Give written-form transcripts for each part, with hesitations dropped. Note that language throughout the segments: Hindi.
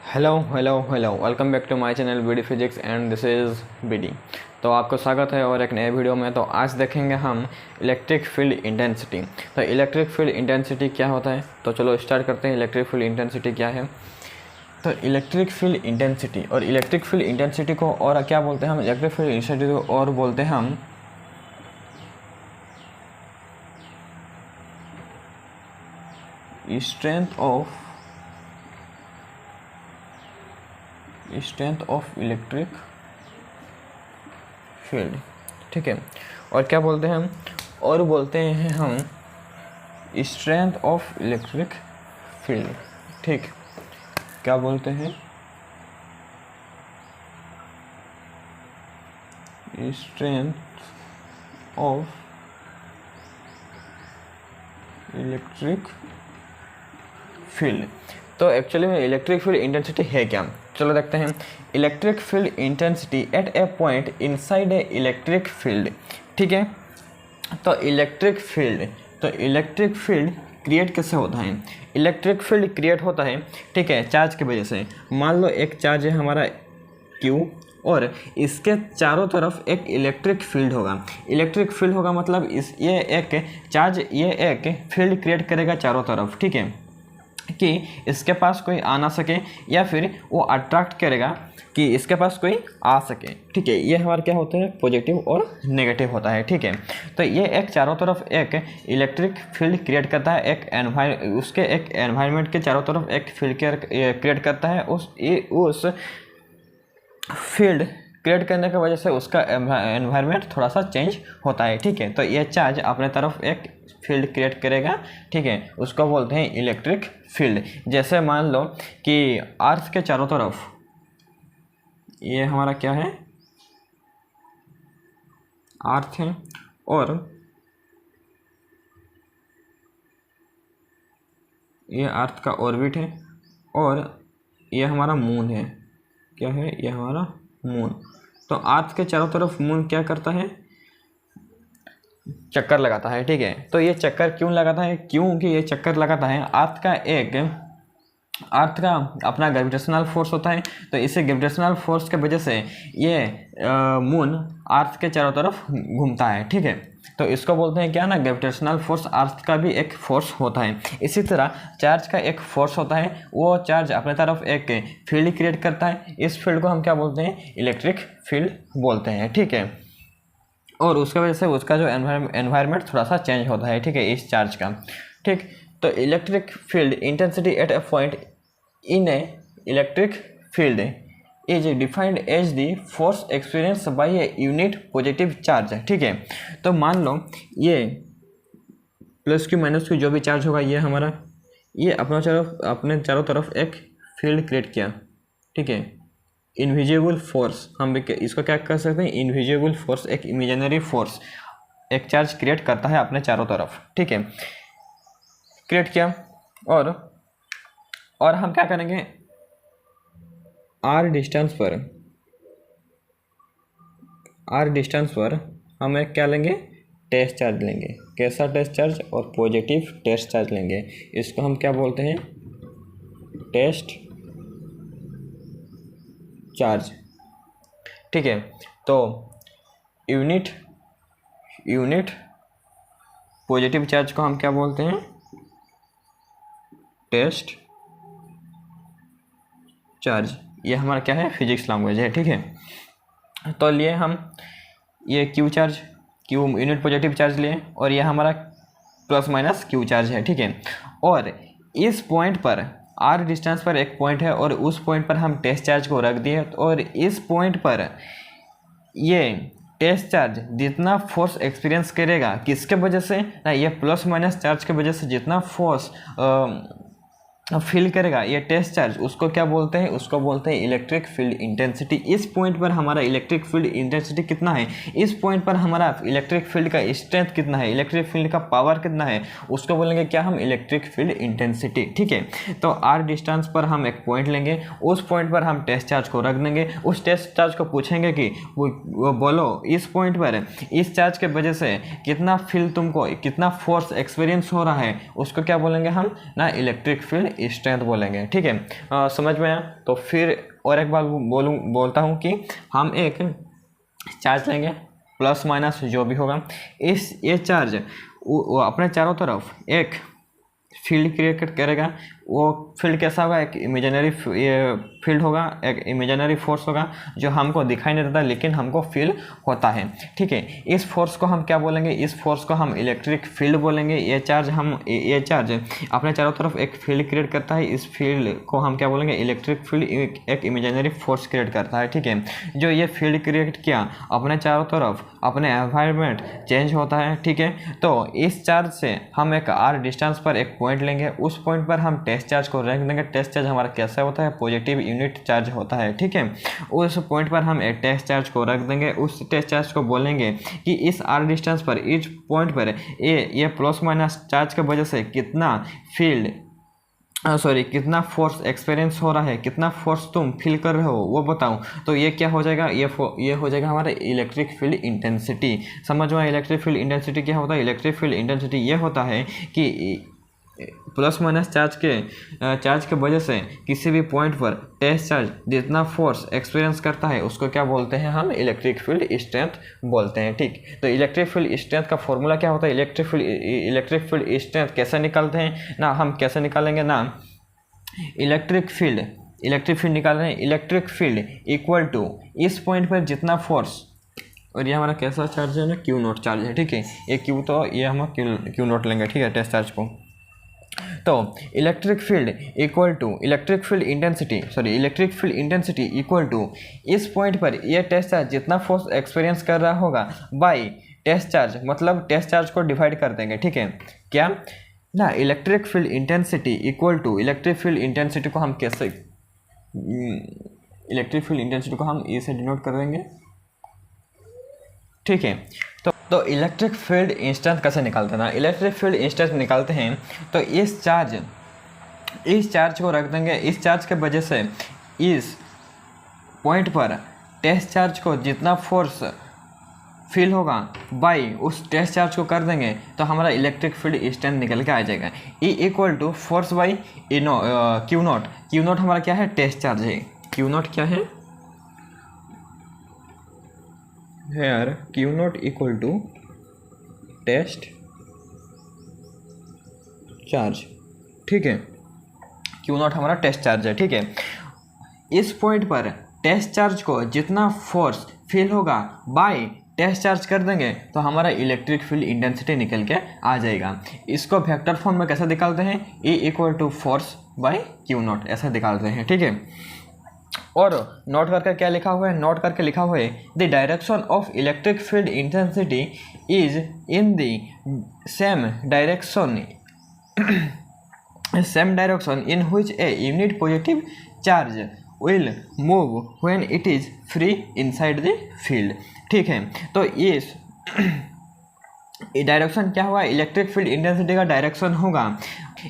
Hello hello hello welcome back to my channel BD physics and this is BD. तो आपको स्वागत है और एक नए वीडियो में। तो आज देखेंगे हम इलेक्ट्रिक फील्ड इंटेंसिटी। तो इलेक्ट्रिक फील्ड इंटेंसिटी क्या होता है, तो चलो स्टार्ट करते हैं। इलेक्ट्रिक फील्ड इंटेंसिटी क्या है? तो इलेक्ट्रिक फील्ड इंटेंसिटी और इलेक्ट्रिक फील्ड इंटेंसिटी को और क्या बोलते हैं हम? इलेक्ट्रिक फील्ड इंटेंसिटी को और बोलते हैं हम स्ट्रेंथ ऑफ इलेक्ट्रिक फील्ड। ठीक है, और क्या बोलते हैं हम? और बोलते हैं हम स्ट्रेंथ ऑफ इलेक्ट्रिक फील्ड। ठीक, क्या बोलते हैं? Strength of electric field. तो एक्चुअली में इलेक्ट्रिक फील्ड इंटेंसिटी है क्या? चलो देखते हैं। Electric field intensity at a point inside a electric field. ठीक है, तो इलेक्ट्रिक फील्ड क्रिएट कैसे होता है? इलेक्ट्रिक फील्ड क्रिएट होता है, ठीक है, चार्ज की वजह से। मान लो एक चार्ज है हमारा Q और इसके चारों तरफ एक इलेक्ट्रिक फील्ड होगा। इलेक्ट्रिक फील्ड होगा मतलब ये एक फील्ड क्रिएट करेगा चारों तरफ। ठीक है, कि इसके पास कोई आ ना सके या फिर वो अट्रैक्ट करेगा कि इसके पास कोई आ सके। ठीक है, ये हमारा क्या होता है? पॉजिटिव और नेगेटिव होता है। ठीक है, तो ये एक चारों तरफ एक इलेक्ट्रिक फील्ड क्रिएट करता है। एक एनवायरनमेंट के चारों तरफ एक फील्ड क्रिएट करता है। उस फील्ड क्रिएट करने की वजह से उसका एनवायरनमेंट थोड़ा सा चेंज होता है। ठीक है, तो ये चार्ज अपने तरफ एक फील्ड क्रिएट करेगा। ठीक है, उसको बोलते हैं इलेक्ट्रिक फील्ड। जैसे मान लो कि अर्थ के चारों तरफ ये हमारा क्या है? अर्थ है और ये अर्थ का ऑर्बिट है और ये हमारा मून है। क्या है? ये हमारा मून। तो अर्थ के चारों तरफ मून क्या करता है? चक्कर लगाता है। ठीक है, तो ये चक्कर क्यों लगाता है? क्योंकि ये चक्कर लगाता है अर्थ का अपना ग्रेविटेशनल फोर्स होता है। तो इसी ग्रेविटेशनल फोर्स के वजह से ये मून अर्थ के चारों तरफ घूमता है। ठीक है, तो इसको बोलते हैं क्या ना? Gravitational force. अर्थ का भी एक फोर्स होता है। इसी तरह चार्ज का एक फोर्स होता है। वो चार्ज अपने तरफ एक फील्ड क्रिएट करता है। इस फील्ड को हम क्या बोलते हैं? इलेक्ट्रिक फील्ड बोलते हैं। ठीक है, और उसके वजह से उसका जो एनवायरनमेंट थोड़ा सा चेंज होता है। ठीक है, इस चार्ज का। ठीक, तो electric field intensity at a point in a electric field is defined as the force experience by a unit positive charge. ठीक है, तो मान लो ये प्लस क्यू माइनस क्यू जो भी चार्ज होगा, ये हमारा ये अपने चारों तरफ एक फील्ड क्रिएट किया। ठीक है, इनविजिबल फोर्स, हम भी इसको क्या कर सकते हैं? इनविजिबल फोर्स, एक इमेजिनरी फोर्स एक चार्ज क्रिएट करता है अपने चारों तरफ। ठीक है, क्रिएट किया और हम क्या करेंगे? आर डिस्टेंस पर हम एक क्या लेंगे? टेस्ट चार्ज लेंगे। कैसा टेस्ट चार्ज? और पॉजिटिव टेस्ट चार्ज लेंगे। इसको हम क्या बोलते हैं? Test charge. ठीक है, तो यूनिट पॉजिटिव चार्ज को हम क्या बोलते हैं? Test charge. ये हमारा क्या है? फिजिक्स लैंग्वेज है। ठीक है, तो लिए हम ये क्यू यूनिट पॉजिटिव चार्ज लिए और ये हमारा प्लस माइनस क्यू चार्ज है। ठीक है, और इस पॉइंट पर आर डिस्टेंस पर एक पॉइंट है और उस पॉइंट पर हम टेस्ट चार्ज को रख दिए। और इस पॉइंट पर ये टेस्ट चार्ज जितना फोर्स एक्सपीरियंस करेगा, किसके वजह से ना? ये प्लस माइनस चार्ज के वजह से जितना फोर्स फील करेगा ये टेस्ट चार्ज, उसको क्या बोलते हैं? उसको बोलते हैं इलेक्ट्रिक फील्ड इंटेंसिटी। इस पॉइंट पर हमारा इलेक्ट्रिक फील्ड इंटेंसिटी कितना है? इस पॉइंट पर हमारा इलेक्ट्रिक फील्ड का स्ट्रेंथ कितना है? इलेक्ट्रिक फील्ड का पावर कितना है? उसको बोलेंगे क्या हम? Electric field intensity. ठीक है, तो आर डिस्टेंस पर हम एक पॉइंट लेंगे, उस पॉइंट पर हम टेस्ट चार्ज को रख देंगे। उस टेस्ट चार्ज को पूछेंगे कि वो बोलो इस पॉइंट पर इस चार्ज के वजह से कितना फील्ड तुमको, कितना फोर्स एक्सपीरियंस हो रहा है, उसको क्या बोलेंगे हम ना? इलेक्ट्रिक फील्ड स्ट्रेंथ बोलेंगे। ठीक है, समझ में आया? तो फिर और एक बार बोलता हूँ कि हम एक चार्ज लेंगे, प्लस माइनस जो भी होगा, ये चार्ज वो अपने चारों तरफ एक फील्ड क्रिएट करेगा। वो फील्ड कैसा होगा? एक इमेजिनरी फील्ड होगा, एक इमेजिनरी फोर्स होगा जो हमको दिखाई नहीं देता लेकिन हमको फील होता है। ठीक है, इस फोर्स को हम क्या बोलेंगे? इस फोर्स को हम इलेक्ट्रिक फील्ड बोलेंगे। ये चार्ज अपने चारों तरफ एक फील्ड क्रिएट करता है, इस फील्ड को हम क्या बोलेंगे? Electric field. एक इमेजिनरी फोर्स क्रिएट करता है। ठीक है, जो ये फील्ड क्रिएट किया अपने चारों तरफ, अपने एनवायरनमेंट चेंज होता है। ठीक है, तो इस चार्ज से हम एक r डिस्टेंस पर एक पॉइंट लेंगे, उस पॉइंट पर हम टेस्ट चार्ज को रख देंगे। टेस्ट चार्ज हमारा कैसा होता है? पॉजिटिव यूनिट चार्ज होता है। ठीक है, उस पॉइंट पर हम एक टेस्ट चार्ज को रख देंगे। उस टेस्ट चार्ज को बोलेंगे कि इस r डिस्टेंस पर, इस पॉइंट पर ये प्लस माइनस चार्ज की वजह से कितना कितना फोर्स एक्सपीरियंस हो रहा है, कितना फोर्स तुम फील कर रहे हो वो बताओ। तो ये क्या हो जाएगा? ये हो जाएगा हमारा इलेक्ट्रिक फील्ड इंटेंसिटी। समझ में? इलेक्ट्रिक फील्ड इंटेंसिटी क्या होता है? इलेक्ट्रिक फील्ड इंटेंसिटी ये होता है कि प्लस माइनस चार्ज के वजह से किसी भी पॉइंट पर टेस्ट चार्ज जितना फोर्स एक्सपीरियंस करता है उसको क्या बोलते हैं? हम इलेक्ट्रिक फील्ड स्ट्रेंथ बोलते हैं। ठीक, तो इलेक्ट्रिक फील्ड स्ट्रेंथ का फॉर्मूला क्या होता है? इलेक्ट्रिक फील्ड स्ट्रेंथ कैसे निकालते हैं ना? हम कैसे निकालेंगे ना? इलेक्ट्रिक फील्ड निकाल रहे हैं। इलेक्ट्रिक फील्ड इक्वल टू इस पॉइंट पर जितना फोर्स, और ये हमारा कैसा चार्ज है ना? क्यू नॉट चार्ज है। ठीक है, ये क्यू, तो ये हम क्यू नॉट लेंगे। ठीक है, टेस्ट चार्ज को। तो electric field equal to electric field intensity equal to इस पॉइंट पर ये टेस्ट चार्ज जितना फोर्स एक्सपीरियंस कर रहा होगा बाय टेस्ट चार्ज, मतलब टेस्ट चार्ज को डिवाइड कर देंगे। ठीक है, क्या ना? Electric field intensity equal to electric field intensity को हम कैसे, इलेक्ट्रिक फील्ड इंटेंसिटी को हम ए से डिनोट कर देंगे। ठीक है, तो इलेक्ट्रिक फील्ड इंस्टेंस कैसे निकालते हैं ना? इलेक्ट्रिक फील्ड इंस्टेंस निकालते हैं तो इस चार्ज को रख देंगे। इस चार्ज के वजह से इस पॉइंट पर टेस्ट चार्ज को जितना फोर्स फील होगा बाई उस टेस्ट चार्ज को कर देंगे तो हमारा इलेक्ट्रिक फील्ड इंस्टेंस निकल के आ जाएगा। E equal to force by Q naught हमारा क्या है? टेस्ट चार्ज है। क्यू नॉट क्या है यार? Q naught equal to test charge. ठीक है, क्यू नॉट हमारा टेस्ट चार्ज है। ठीक है, इस पॉइंट पर टेस्ट चार्ज को जितना फोर्स फील होगा बाय टेस्ट चार्ज कर देंगे तो हमारा इलेक्ट्रिक फील्ड इंटेंसिटी निकल के आ जाएगा। इसको वेक्टर फॉर्म में कैसे निकालते हैं? E equal to force by Q naught, ऐसा निकालते हैं। ठीक है, और नोट करके क्या लिखा हुआ है? नोट करके लिखा हुआ है the direction of electric field intensity is in the same direction in which A unit positive charge will move when it is free inside the field. ठीक है, तो इस डायरेक्शन क्या हुआ? इलेक्ट्रिक फील्ड इंटेंसिटी का डायरेक्शन होगा,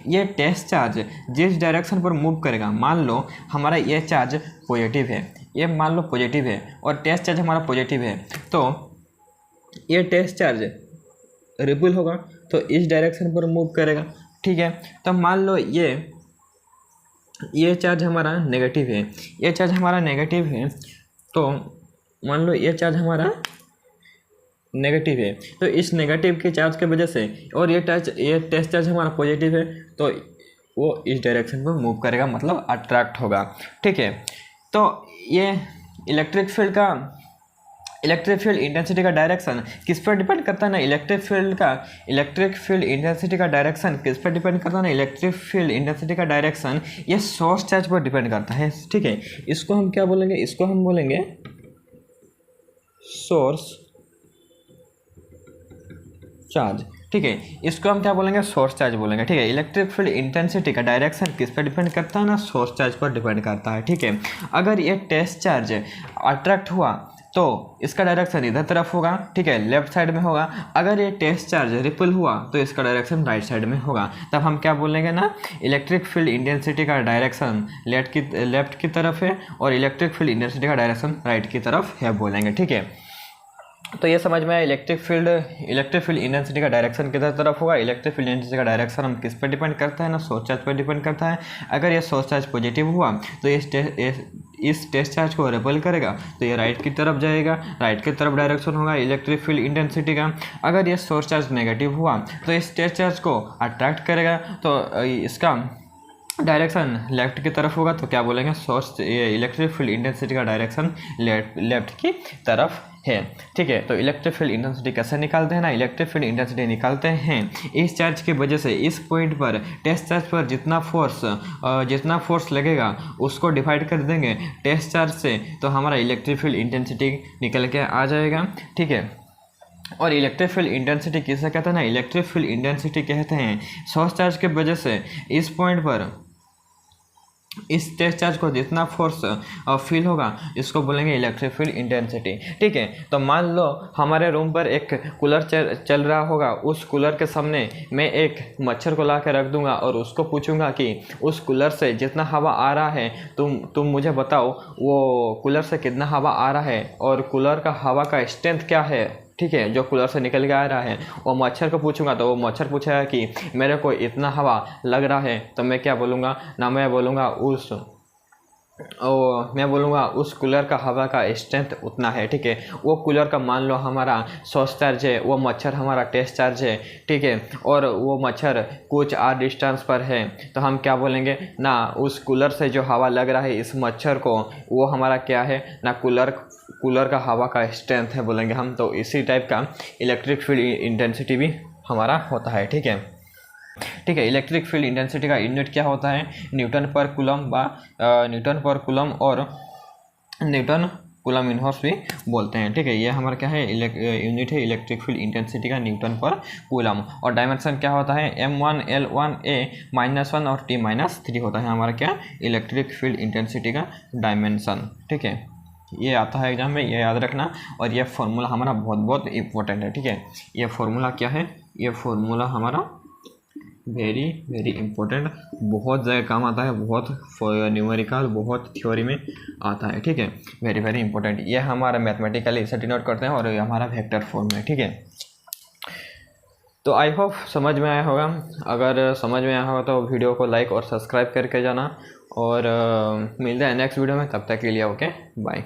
ये टेस्ट चार्ज जिस डायरेक्शन पर मूव करेगा, मान लो हमारा ये चार्ज पॉजिटिव है, ये मान लो पॉजिटिव है और टेस्ट चार्ज हमारा पॉजिटिव है, तो ये टेस्ट चार्ज रिपल होगा तो इस डायरेक्शन पर मूव करेगा। ठीक है, तो मान लो ये चार्ज हमारा नेगेटिव है, ये चार्ज हमारा नेगेटिव है, तो मान लो ये चार्ज हमारा नेगेटिव है, तो इस नेगेटिव के चार्ज की वजह से, और ये टेस्ट चार्ज हमारा पॉजिटिव है तो वो इस डायरेक्शन पर मूव करेगा, मतलब अट्रैक्ट होगा। ठीक है, तो ये इलेक्ट्रिक फील्ड इंटेंसिटी का डायरेक्शन किस पर डिपेंड करता है ना? इलेक्ट्रिक फील्ड इंटेंसिटी का डायरेक्शन किस पर डिपेंड करता है ना? इलेक्ट्रिक फील्ड इंटेंसिटी का डायरेक्शन ये सोर्स चार्ज पर डिपेंड करता है। ठीक है, इसको हम क्या बोलेंगे? इसको हम बोलेंगे सोर्स चार्ज। ठीक है, इसको हम क्या बोलेंगे? सोर्स चार्ज बोलेंगे। ठीक है, इलेक्ट्रिक फील्ड इंटेंसिटी का डायरेक्शन किस पर डिपेंड करता है ना? सोर्स चार्ज पर डिपेंड करता है। ठीक है, अगर ये टेस्ट चार्ज अट्रैक्ट हुआ तो इसका डायरेक्शन इधर तरफ होगा। ठीक है, लेफ्ट साइड में होगा। अगर ये टेस्ट चार्ज रिपल हुआ तो इसका डायरेक्शन राइट साइड में होगा। तब हम क्या बोलेंगे ना? इलेक्ट्रिक फील्ड इंटेंसिटी का डायरेक्शन लेफ्ट की तरफ है और इलेक्ट्रिक फील्ड इंटेंसिटी का डायरेक्शन राइट की तरफ है बोलेंगे। ठीक है, तो ये समझ में आया इलेक्ट्रिक फील्ड इंटेंसिटी का डायरेक्शन किधर तरफ होगा। इलेक्ट्रिक फील्ड इंटेंसिटी का डायरेक्शन हम किस पर डिपेंड करता है ना, सोर्स चार्ज पर डिपेंड करता है। अगर ये सोर्स चार्ज पॉजिटिव हुआ तो इस टेस्ट चार्ज को रिपेल करेगा तो ये राइट की तरफ जाएगा, राइट की तरफ डायरेक्शन होगा इलेक्ट्रिक फील्ड इंटेंसिटी का। अगर ये सोर्स चार्ज नेगेटिव हुआ तो इस टेस्ट चार्ज को अट्रैक्ट करेगा तो इसका डायरेक्शन लेफ्ट की तरफ होगा। तो क्या बोलेंगे, सोर्स इलेक्ट्रिक फील्ड इंटेंसिटी का डायरेक्शन लेफ्ट की तरफ है। ठीक है, तो इलेक्ट्रिक फील्ड इंटेंसिटी कैसे निकालते हैं ना, इलेक्ट्रिक फील्ड इंटेंसिटी निकालते हैं इस चार्ज की वजह से इस पॉइंट पर टेस्ट चार्ज पर जितना फोर्स लगेगा उसको डिवाइड कर देंगे टेस्ट चार्ज से, तो हमारा इलेक्ट्रिक फील्ड इंटेंसिटी निकल के आ जाएगा। ठीक है, और इलेक्ट्रिक फील्ड इंटेंसिटी किसे कहते हैं ना, इलेक्ट्रिक फील्ड इंटेंसिटी कहते हैं सोर्स चार्ज की वजह से इस पॉइंट पर इस टेस्ट चार्ज को जितना फोर्स फील होगा इसको बोलेंगे इलेक्ट्रिक फील्ड इंटेंसिटी। ठीक है, तो मान लो हमारे रूम पर एक कूलर चल रहा होगा, उस कूलर के सामने मैं एक मच्छर को ला के रख दूंगा और उसको पूछूंगा कि उस कूलर से जितना हवा आ रहा है तुम मुझे बताओ वो कूलर से कितना हवा आ रहा है और कूलर का हवा का स्ट्रेंथ क्या है। ठीक है, जो कूलर से निकल के आ रहा है वो मच्छर को पूछूंगा तो वो मच्छर पूछेगा कि मेरे को इतना हवा लग रहा है, तो मैं क्या बोलूँगा ना, मैं बोलूँगा उस कूलर का हवा का स्ट्रेंथ उतना है। ठीक है, वो कूलर का मान लो हमारा सोर्स चार्ज है, वो मच्छर हमारा टेस्ट चार्ज है। ठीक है, और वो मच्छर कुछ आर डिस्टेंस पर है, तो हम क्या बोलेंगे ना, उस कूलर से जो हवा लग रहा है इस मच्छर को वो हमारा क्या है ना, कूलर का हवा का स्ट्रेंथ है बोलेंगे हम। तो इसी टाइप का इलेक्ट्रिक फील्ड इंटेंसिटी भी हमारा होता है। ठीक है, इलेक्ट्रिक फील्ड इंटेंसिटी का यूनिट क्या होता है, न्यूटन पर कूलम और न्यूटन कूलम इनवर्स भी बोलते हैं। ठीक है, ये हमारा क्या है, यूनिट है इलेक्ट्रिक फील्ड इंटेंसिटी का, न्यूटन पर कूलम। और डायमेंशन क्या होता है, m1 l1 a-1 और t-3 होता है हमारा क्या, इलेक्ट्रिक फील्ड इंटेंसिटी का डायमेंशन। ठीक है, ये आता है एग्जाम में, ये याद रखना। और ये फार्मूला हमारा बहुत इंपॉर्टेंट है। ठीक है, ये फार्मूला क्या है, ये फार्मूला हमारा वेरी इंपॉर्टेंट, बहुत जगह काम आता है, बहुत न्यूमेरिकल, बहुत थ्योरी में आता है। ठीक है, वेरी इंपॉर्टेंट। ये हमारा मैथमेटिकली इसे डिनोट करते हैं और ये हमारा वेक्टर फॉर्म है। ठीक है, तो आई होप समझ में आया होगा। अगर समझ में आया होगा तो वीडियो को लाइक और सब्सक्राइब करके जाना और मिलते हैं नेक्स्ट वीडियो में। तब तक के लिए ओके बाय।